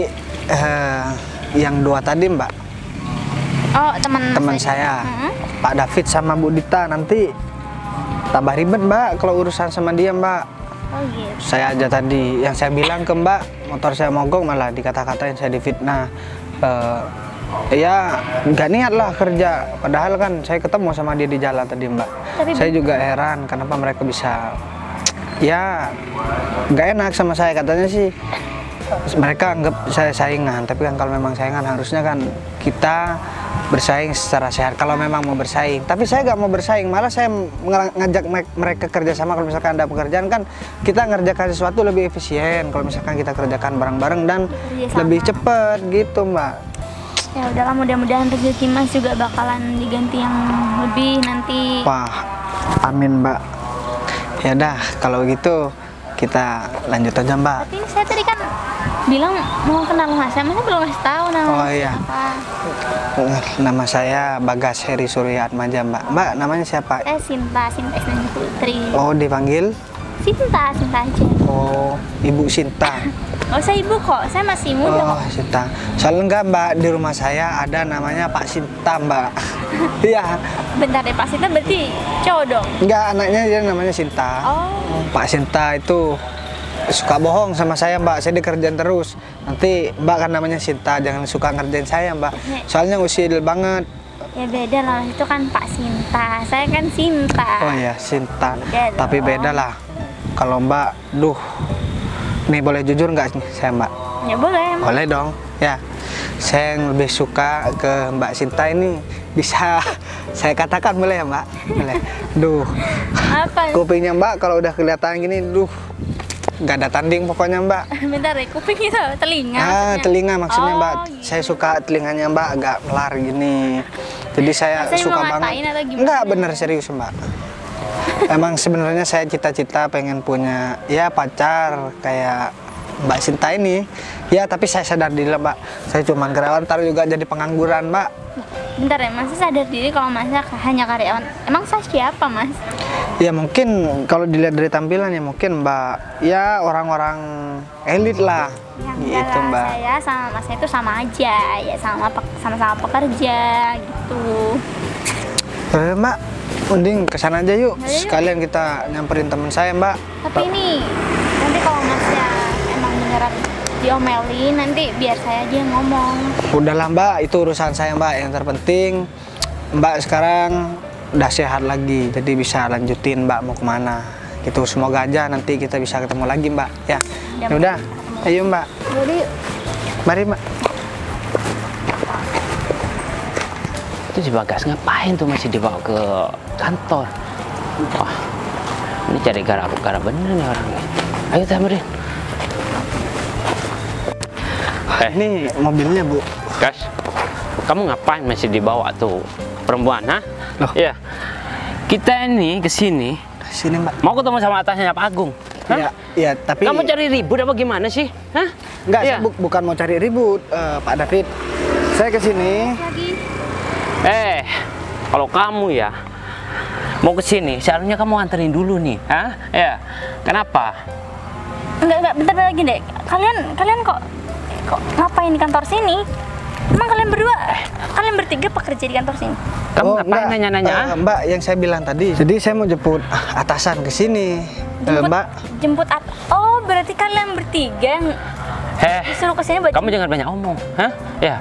yang dua tadi Mbak, Oh, teman saya, Hmm? Pak David sama Bu Dita, nanti tambah ribet Mbak kalau urusan sama dia Mbak. Oh gitu. Saya aja tadi yang saya bilang ke Mbak, motor saya mogok malah dikata-katain saya difitnah. Ya nggak niat lah kerja, padahal kan saya ketemu sama dia di jalan tadi Mbak. Tapi Saya juga heran kenapa mereka bisa, ya nggak enak sama saya, katanya sih mereka anggap saya saingan, tapi kan kalau memang saingan harusnya kan kita bersaing secara sehat kalau memang mau bersaing. Tapi saya nggak mau bersaing, malah saya ngajak mereka kerja sama. Kalau misalkan ada pekerjaan kan kita ngerjakan sesuatu lebih efisien kalau misalkan kita kerjakan bareng-bareng dan Kerjasama. lebih cepet gitu Mbak. Ya udahlah, mudah-mudahan rezeki Mas juga bakalan diganti yang lebih nanti. Wah, amin Mbak. Ya dah kalau gitu kita lanjut aja Mbak. Tapi ini saya tadi kan bilang mau kenal Mas, Masnya belum ngasih tahu nama Oh, Mas iya. siapa. Nama saya Bagas Heri Surya Atmaja Mbak. Mbak namanya siapa? Sinta Isnani Putri. Oh dipanggil? Sinta aja. Oh Ibu Sinta. Gak usah ibu kok, saya masih muda Oh kok. Sinta. Soalnya enggak Mbak, di rumah saya ada namanya Pak Sinta Mbak. Iya. Bentar deh, Pak Sinta berarti cowok dong? Enggak, anaknya dia namanya Sinta. Oh. Pak Sinta itu suka bohong sama saya Mbak, saya dikerjain terus. Nanti Mbak kan namanya Sinta, jangan suka ngerjain saya Mbak. Soalnya usil banget. Ya beda lah, itu kan Pak Sinta, saya kan Sinta. Oh ya Sinta, Beda tapi dong. beda lah. Kalau Mbak, duh, nih boleh jujur nggak saya Mbak? Ya boleh. Boleh dong, ya. Saya yang lebih suka ke Mbak Sinta ini, bisa saya katakan boleh ya Mbak? Boleh. Duh, Apa? kupingnya Mbak kalau udah kelihatan gini, duh, nggak ada tanding pokoknya Mbak. Bentar deh, kuping itu telinga. maksudnya. Telinga maksudnya Oh, Mbak. gitu. Saya suka telinganya Mbak agak melar gini. Jadi saya Maksudnya suka mau banget. ngatain atau gimana? Enggak, bener serius Mbak. Emang sebenarnya saya cita-cita pengen punya ya pacar kayak Mbak Sinta ini. Ya tapi saya sadar diri lah, Mbak. Saya cuma karyawan, ntar juga jadi pengangguran Mbak. Bentar ya, Mas sadar diri kalau Masnya hanya karyawan. Emang saya siapa, Mas? Ya mungkin kalau dilihat dari tampilan ya mungkin Mbak ya orang-orang elit lah. Ya Gitu enggak lah, Mbak. saya sama Masnya itu sama aja, ya sama-sama pekerja gitu. Mbak, mending kesana aja yuk. Ayo, yuk. Sekalian kita nyamperin teman saya Mbak. Tapi ini nanti kalau Masnya emang beneran diomelin, nanti biar saya aja yang ngomong. Udahlah Mbak, itu urusan saya Mbak. Yang terpenting Mbak sekarang udah sehat lagi, jadi bisa lanjutin Mbak mau kemana. Gitu, semoga aja nanti kita bisa ketemu lagi Mbak. Ya, Ya, udah, ayo Mbak. Jadi Mari Mbak. Itu si Bagas ngapain tuh masih dibawa ke kantor? Wah, ini cari gara-gara bener nih orangnya. Ayo Tamrin. Ini mobilnya Bu. Gas, kamu ngapain masih dibawa tuh perempuan, ha? Loh. Iya. Kita ini kesini Sini Mbak. mau ketemu sama atasnya Pak Agung. Hah? Iya, iya, tapi Kamu cari ribut apa gimana sih? Hah? enggak, Iya. saya bukan mau cari ribut, Pak David. Saya kesini. lagi Kalau kamu ya mau kesini, seharusnya kamu anterin dulu nih, hah? Ya. Kenapa? enggak bentar lagi deh. Kalian kok ngapain di kantor sini? Emang kalian berdua, kalian bertiga pekerja di kantor sini? Kamu Oh, ngapain enggak, nanya-nanya? ah? Mbak, yang saya bilang tadi. Jadi saya mau jemput atasan ke sini. Mbak, Oh, berarti kalian bertiga yang disuruh kesini buat Kamu jangan banyak omong, hah? Ya.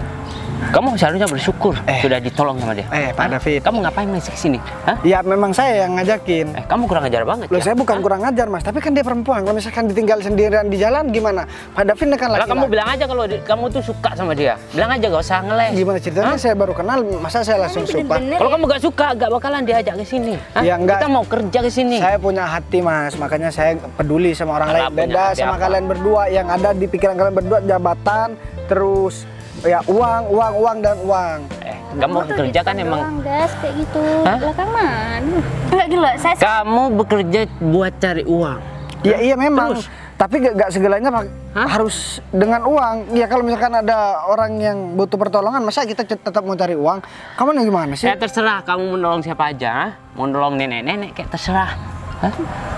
Kamu seharusnya bersyukur sudah ditolong sama dia. Pak Hah? David. Kamu ngapain masih kesini? Hah? ya memang saya yang ngajakin. Kamu kurang ajar banget Loh, ya. saya bukan kurang ajar Mas, tapi kan dia perempuan. Kalau misalkan ditinggal sendirian di jalan gimana? Pak David kan Lah laki-laki. kamu bilang aja kalau kamu tuh suka sama dia. Bilang aja gak usah ngeles. Gimana ceritanya? Hah? Saya baru kenal, masa saya langsung suka? bener-bener Kalau ya? kamu gak suka, gak bakalan diajak ke sini. Hah? Ya, enggak. Kita mau kerja ke sini. Saya punya hati Mas, makanya saya peduli sama orang Alah, lain. punya Beda hati sama apa? kalian berdua, yang ada di pikiran kalian berdua jabatan, terus ya uang dan uang. Kamu bekerja kan emang gas kayak gitu. Belakang mana? Enggak gila, saya kamu bekerja buat cari uang. Ya iya memang. Terus? Tapi gak segalanya harus dengan uang. Ya kalau misalkan ada orang yang butuh pertolongan, masa kita tetap mau cari uang? Kamu nih gimana sih? Ya terserah kamu mau nolong siapa aja, mau nolong nenek-nenek kayak terserah.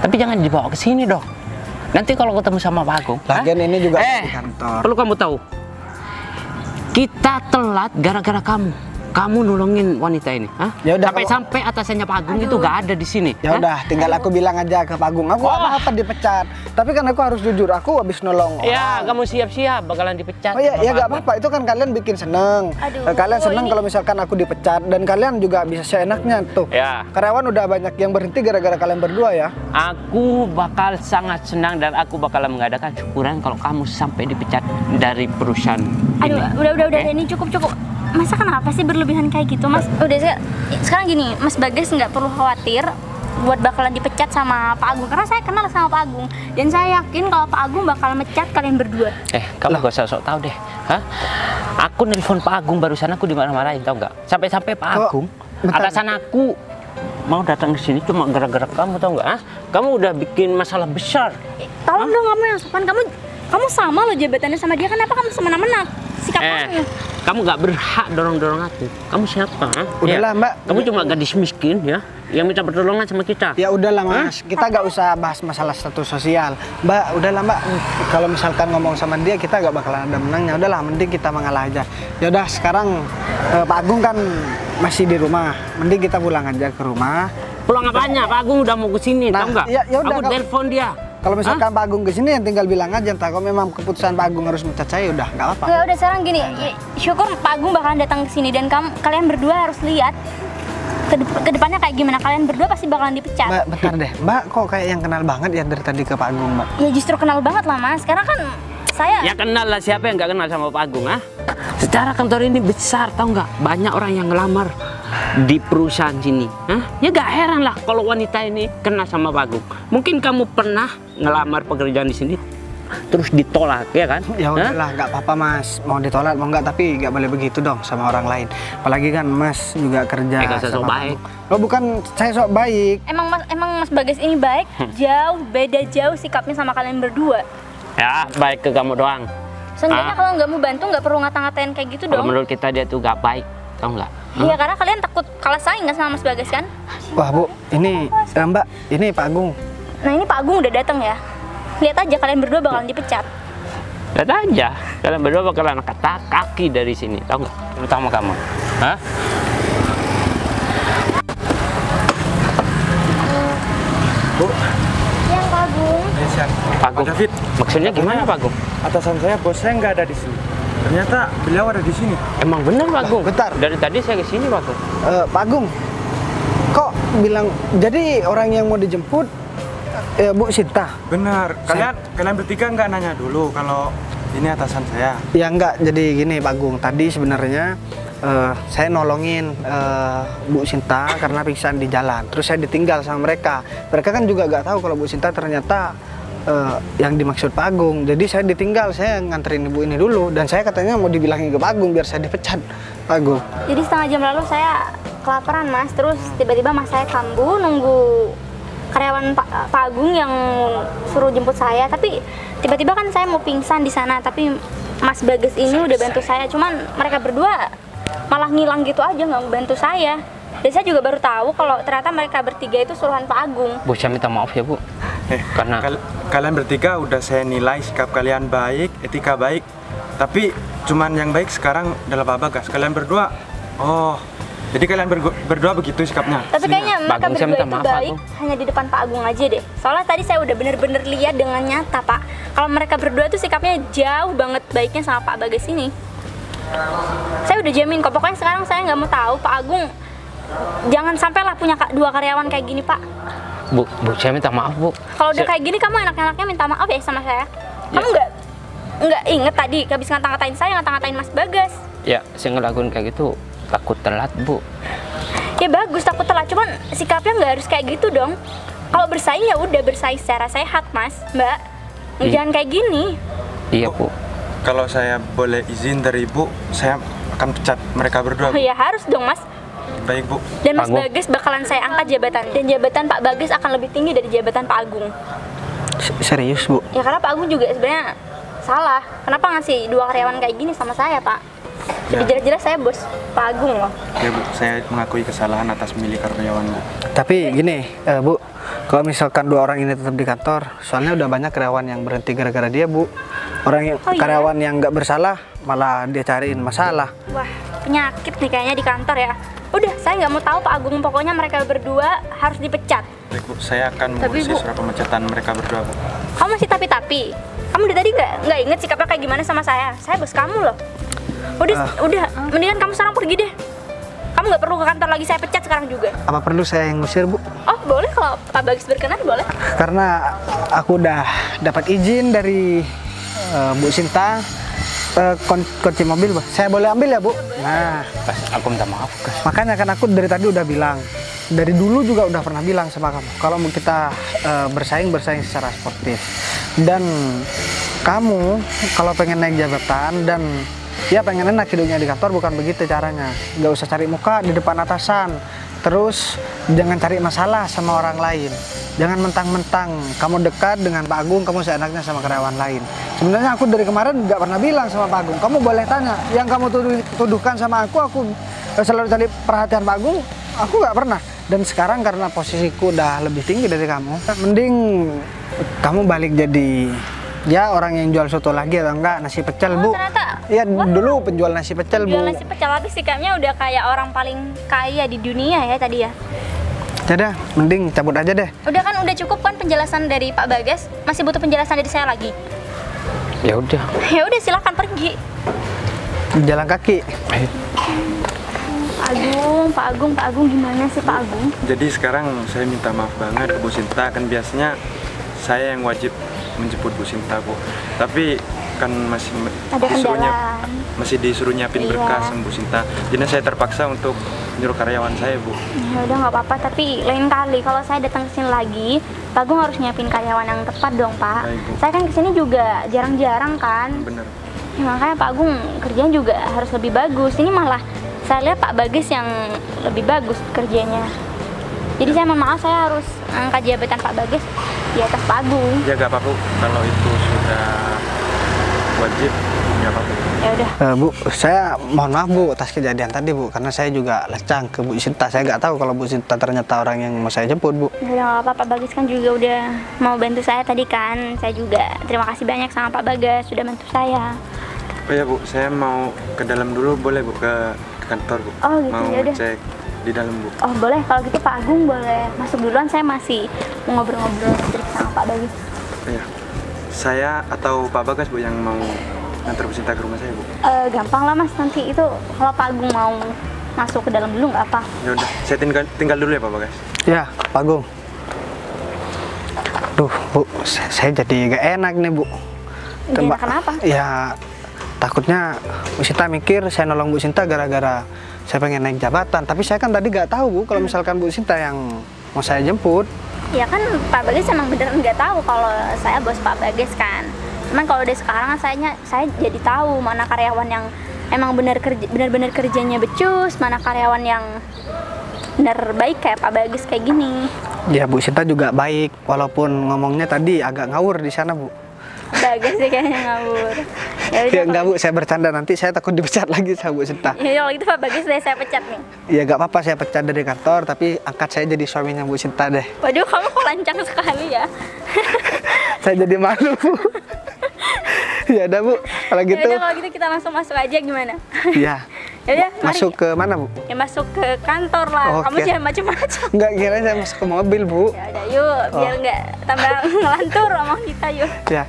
Tapi jangan dibawa ke sini dong. Nanti kalau ketemu sama Pak Agung. Lagian ini juga di kantor. Perlu kamu tahu. Kita telat gara-gara kamu. Kamu nolongin wanita ini, Ya udah, sampai atasannya Pak Agung itu gak ada di sini. Ya udah, tinggal aku bilang aja ke Pak Agung. Aku apa dipecat. Tapi kan aku harus jujur, aku habis nolong orang. Ya, kamu siap-siap bakalan dipecat. Oh iya, ya gak apa-apa. Itu kan kalian bikin seneng. Kalian seneng kalau misalkan aku dipecat dan kalian juga bisa seenaknya tuh. Ya. Karyawan udah banyak yang berhenti gara-gara kalian berdua ya. Aku bakal sangat senang dan aku bakal mengadakan syukuran kalau kamu sampai dipecat dari perusahaan Aduh, ini. udah ini cukup. Masa kenapa sih berlebihan kayak gitu, Mas? Udah sekarang gini, Mas Bagas nggak perlu khawatir buat bakalan dipecat sama Pak Agung, karena saya kenal sama Pak Agung dan saya yakin kalau Pak Agung bakal mecat kalian berdua. Kamu gak usah sok tahu deh. Aku nelpon Pak Agung barusan, aku dimarah-marahin, tau nggak? Sampai Pak Agung, atasan aku mau datang ke sini cuma gara-gara kamu, tau nggak? Kamu udah bikin masalah besar. Tolong dong kamu yang sopan, kamu sama loh jabatannya sama dia, kenapa kamu semena-mena sikap kamu? Kamu gak berhak dorong-dorong aku. Kamu siapa? Udahlah, Mbak. Kamu cuma gadis miskin ya, yang minta pertolongan sama kita. Ya udahlah Mas, kita gak usah bahas masalah status sosial. Mbak, udahlah Mbak. Kalau misalkan ngomong sama dia, kita gak bakalan ada menangnya. Udahlah, mending kita mengalah aja. Ya udah, sekarang Pak Agung kan masih di rumah. Mending kita pulang aja ke rumah. Pulang apanya? Pak Agung udah mau ke sini, tahu nggak? Ya udah, aku telepon dia. Kalau misalkan Pak Agung kesini, yang tinggal bilang aja. Entah kalau memang keputusan Pak Agung harus mecat saya, udah nggak apa-apa. Ya udah sekarang gini, syukur Pak Agung bakalan datang ke sini dan kalian berdua harus lihat ke depannya kayak gimana. Kalian berdua pasti bakalan dipecat. Mbak, bentar deh. Mbak kok kayak yang kenal banget ya dari tadi ke Pak Agung, Mbak? Ya justru kenal banget lah Mas, karena kan saya... Ya kenal lah, siapa yang nggak kenal sama Pak Agung, Secara kantor ini besar, tau nggak? Banyak orang yang ngelamar di perusahaan sini. Ya gak heran lah kalau wanita ini kenal sama Pak Agung. Mungkin kamu pernah ngelamar pekerjaan di sini terus ditolak, ya kan? Ya udahlah, nggak apa-apa Mas. Mau ditolak mau nggak, tapi nggak boleh begitu dong sama orang lain. Apalagi kan Mas juga kerja. Saya sok baik. Oh bukan, saya sok baik. Emang Mas Bagas ini baik, beda jauh sikapnya sama kalian berdua. Ya baik ke kamu doang. Seenggaknya kalau nggak mau bantu nggak perlu ngata-ngatain kayak gitu kalau dong. Menurut kita dia tuh gak baik, tau nggak? Iya, karena kalian takut kalah saing kan sama Mas Bagas kan? Wah Bu, ini Mbak, ini Pak Agung. Nah ini Pak Agung udah datang ya. Lihat aja kalian berdua bakalan dipecat. Lihat aja, kalian berdua bakalan kata kaki dari sini, tau nggak? Terutama kamu. Bu. Iya Pak Agung. Pak Agung. David, Maksudnya gimana Pak Agung? Atasan saya, bos saya nggak ada di sini. Ternyata beliau ada di sini. Emang bener Pak Agung? Bentar. Dari tadi saya ke sini Pak Agung. Pak Agung, kok bilang jadi orang yang mau dijemput Bu Sinta? Benar. Kalian bertiga nggak nanya dulu kalau ini atasan saya? Ya enggak, jadi gini Pak Agung. Tadi sebenarnya saya nolongin Bu Sinta karena pingsan di jalan. Terus saya ditinggal sama mereka. Mereka kan juga nggak tahu kalau Bu Sinta ternyata yang dimaksud Pak Agung. Jadi saya ditinggal, saya nganterin ibu ini dulu. Dan saya katanya mau dibilangin ke Pak Agung biar saya dipecat, Pak Agung. Jadi setengah jam lalu saya kelaparan Mas. Terus tiba-tiba Mas saya kambuh nunggu karyawan Pak Agung yang suruh jemput saya. Tapi tiba-tiba kan saya mau pingsan di sana. Tapi Mas Bagas ini udah bantu saya. Cuman mereka berdua malah ngilang gitu aja, nggak membantu saya. Dan saya juga baru tahu kalau ternyata mereka bertiga itu suruhan Pak Agung. Bu, saya minta maaf ya Bu. Karena kalian bertiga udah saya nilai sikap kalian baik, etika baik. Tapi cuman yang baik sekarang adalah Pak Bagas. Kalian berdua, jadi kalian berdua begitu sikapnya. Tapi kayaknya mereka Agung, saya berdua minta itu maaf, baik Agung. hanya di depan Pak Agung aja deh. Soalnya tadi saya udah bener-bener lihat dengan nyata Pak. Kalau mereka berdua tuh sikapnya jauh banget baiknya sama Pak Bagas ini. Saya udah jamin kok. Pokoknya sekarang saya nggak mau tahu Pak Agung. Jangan sampailah punya dua karyawan kayak gini Pak. Bu, saya minta maaf Bu. Kalau udah kayak gini kamu enak-enaknya minta maaf ya sama saya. Kamu nggak inget tadi habis ngata-ngatain saya, ngata-ngatain Mas Bagas. Ya, saya ngelakuin kayak gitu takut telat Bu. Ya bagus takut telat, cuman sikapnya nggak harus kayak gitu dong. Kalau bersaing ya udah bersaing secara sehat Mas, Mbak. Jangan kayak gini. Iya Bu. kalau saya boleh izin dari Ibu, saya akan pecat mereka berdua. Oh Bu. ya harus dong Mas. Baik Bu. Dan Mas Pak Agung. Bagas bakalan saya angkat jabatan. Dan jabatan Pak Bagas akan lebih tinggi dari jabatan Pak Agung. Serius Bu? Ya karena Pak Agung juga sebenarnya salah. Kenapa ngasih 2 karyawan kayak gini sama saya Pak? Jadi Ya. jelas-jelas saya bos Pak Agung loh. Ya Bu, saya mengakui kesalahan atas memilih karyawan Bu. Tapi gini, Bu, kalau misalkan 2 orang ini tetap di kantor, soalnya udah banyak karyawan yang berhenti gara-gara dia, Bu. Orang yang Oh, iya? karyawan yang nggak bersalah malah dia cariin masalah. Wah, penyakit nih kayaknya di kantor ya. Udah, saya nggak mau tahu Pak Agung. Pokoknya mereka berdua harus dipecat. Baik Bu, saya akan Tapi, mengurusi Bu. surat pemecatan mereka berdua Bu. Kamu masih tapi-tapi. Kamu dari tadi nggak inget sikapnya kayak gimana sama saya? Saya bos kamu loh. Udah, mendingan kamu sekarang pergi deh. Kamu nggak perlu ke kantor lagi, saya pecat sekarang juga. Apa perlu saya yang ngusir, Bu? Oh, boleh kalau Pak Bagas berkenan, boleh. Karena aku udah dapat izin dari Bu Sinta, kunci mobil, Bu. Saya boleh ambil ya, Bu? Nah, Gas, aku minta maaf, Gas. makanya kan aku dari tadi udah bilang, dari dulu juga udah pernah bilang sama kamu, kalau mau kita bersaing secara sportif. Dan kamu kalau pengen naik jabatan dan ya pengen enak hidupnya di kantor, bukan begitu caranya. Nggak usah cari muka di depan atasan. Terus jangan cari masalah sama orang lain. Jangan mentang-mentang kamu dekat dengan Pak Agung, kamu seenaknya sama karyawan lain. Sebenarnya aku dari kemarin nggak pernah bilang sama Pak Agung. Kamu boleh tanya, yang kamu tuduhkan sama aku selalu cari perhatian Pak Agung, aku nggak pernah. Dan sekarang karena posisiku udah lebih tinggi dari kamu, mending kamu balik jadi ya orang yang jual soto lagi atau enggak nasi pecel, Bu. Ternyata. Iya, dulu penjual nasi pecel, Bu. Jual nasi pecel, tapi sikapnya udah kayak orang paling kaya di dunia ya tadi ya. Jadi mending cabut aja deh. Udah kan, udah cukup kan penjelasan dari Pak Bagas? Masih butuh penjelasan dari saya lagi? Ya udah. Ya udah, silakan pergi. Jalan kaki. Pak Agung gimana sih Pak Agung? Jadi sekarang saya minta maaf banget ke Bu Sinta, kan biasanya saya yang wajib menjemput Bu Sinta Bu. Tapi kan Ada kendala. masih disuruh nyiapin Iya. berkas sama Bu Sinta. Jadi saya terpaksa untuk nyuruh karyawan saya Bu. Ya udah nggak apa-apa, tapi lain kali kalau saya datang ke sini lagi, Pak Agung harus nyiapin karyawan yang tepat dong Pak. Baik, Bu. Saya kan kesini juga jarang-jarang kan. Bener. Ya, makanya Pak Agung kerjanya juga harus lebih bagus. Ini malah saya lihat Pak Bagas yang lebih bagus kerjanya. Jadi saya mohon maaf, saya harus angkat jabatan Pak Bagas di atas Pak Agung. Ya gak apa-apa Bu. Kalau itu sudah wajib, ya apa-apa. Ya udah. Bu, saya mohon maaf Bu atas kejadian tadi Bu, karena saya juga lecang ke Bu Sinta. Saya nggak tahu kalau Bu Sinta ternyata orang yang mau saya jemput, Bu. Ya udah nggak apa-apa, Pak Bagas kan juga udah mau bantu saya tadi kan. Saya juga terima kasih banyak sama Pak Bagas sudah bantu saya. Oh ya Bu, saya mau ke dalam dulu boleh Bu, ke kantor Bu. Oh, gitu, mau ya udah. cek di dalam Bu. Oh boleh, kalau gitu Pak Agung boleh masuk duluan. Saya masih mau ngobrol-ngobrol sedikit sama Pak Bagas. Iya. Saya atau Pak Bagas Bu yang mau ngantar Bu Sinta ke rumah saya Bu. Gampang lah Mas, nanti itu kalau Pak Agung mau masuk ke dalam dulu nggak apa. Ya udah, saya tinggal dulu ya Pak Bagas. Ya, Pak Agung. Duh, Bu, saya jadi gak enak nih, Bu. Gak enak kenapa? Ya, takutnya Bu Sinta mikir saya nolong Bu Sinta gara-gara saya pengen naik jabatan. Tapi saya kan tadi gak tahu, Bu, kalau misalkan Bu Sinta yang mau saya jemput. Ya kan Pak Bagas emang beneran nggak tahu kalau saya bos Pak Bagas kan. Cuman kalau udah sekarang saya jadi tahu mana karyawan yang emang benar-benar kerjanya becus, mana karyawan yang benar baik kayak Pak Bagas kayak gini. Ya, Bu Sinta juga baik, walaupun ngomongnya tadi agak ngawur di sana, Bu. Bagas sih kayaknya ngawur. Ya udah. Ya, enggak, Bu, saya bercanda, nanti saya takut dipecat lagi sama Bu Sinta. Ya kalau gitu Pak Bagas deh saya pecat nih. Ya, gak apa-apa, saya pecat dari kantor, tapi angkat saya jadi suaminya Bu Sinta deh. Waduh, kamu kok lancang sekali ya. Saya jadi malu, Bu. Ya udah, Bu, kalau Ya gitu. udah kalau gitu kita langsung masuk aja gimana? Ya. Ya udah, mari. Masuk ke mana, Bu? Ya masuk ke kantor lah. Oke. Kamu jangan macam-macam. Enggak, kira saya masuk ke mobil, Bu. Ya udah yuk, biar nggak tambah ngelantur omong kita yuk. Ya.